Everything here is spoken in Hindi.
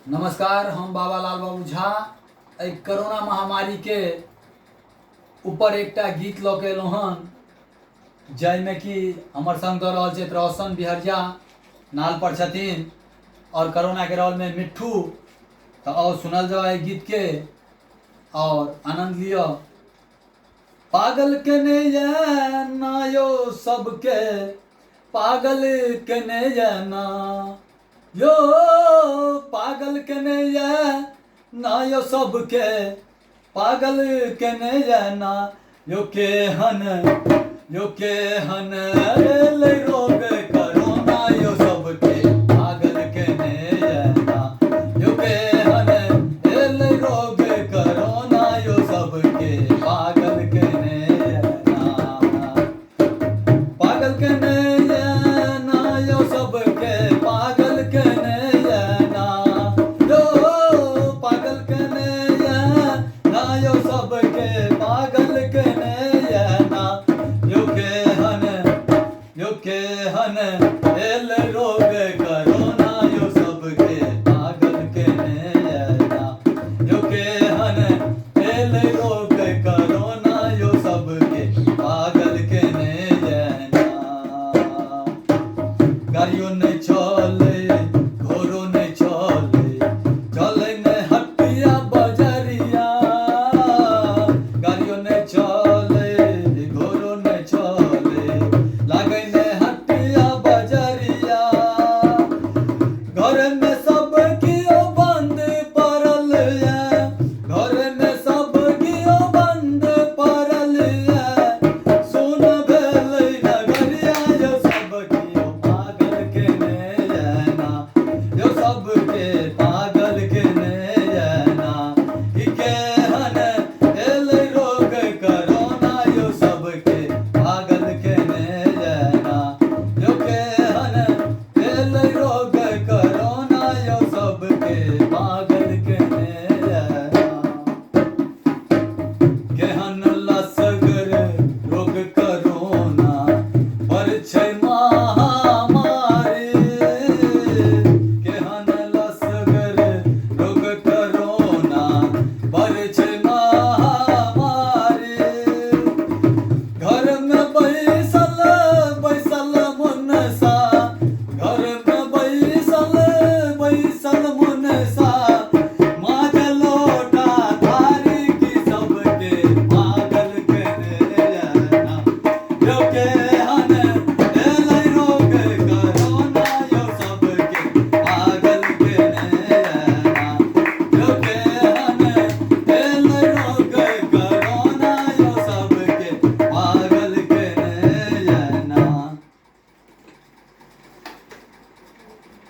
नमस्कार, हम बाबा लाल बाबू झा कोरोना महामारी के ऊपर एकटा गीत लऽ के अयलहुँ हन, जाहिमे कि हमर संग दऽ रहल छथि रोशन बिहरिया, नाल पर छथिन, और कोरोना के रोल में मिट्ठू। तो और सुनल जाओ एहि गीत के और आनंद लियो। पागल केने ये ना यो सबके, पागल केने ये ना यो, पागल केने ये ना यो सबके, पागल केने ये ना यो केहन एल रोग कोरोना यो सबके, पागल केने ये ना यो केहन एल रोग कोरोना यो सबके, पागल केने ये ना, पागल केने ये ना यो सबके, पागल केने ये ना यो, पागल केने ये ना यो सबके, पागल केने ये ना यो केहन एल रोग कोरोना यो सबके, पागल केने ये ना यो केहन एल रोग कोरोना यो सबके, पागल केने ये ना। गाड़ियों नहीं चले, घोड़ों नहीं चले, चले नहीं हटिया बजरिया, गाड़ियों नहीं चले, घोड़ों नहीं चले, लागे नहीं हटिया बजरिया, घर में सब कियो बंद पड़ल है, घर में सब कियो बंद पड़ल है, सुन भेलै नगरिया यो सब कियो पागल केने ये ना यो सबके,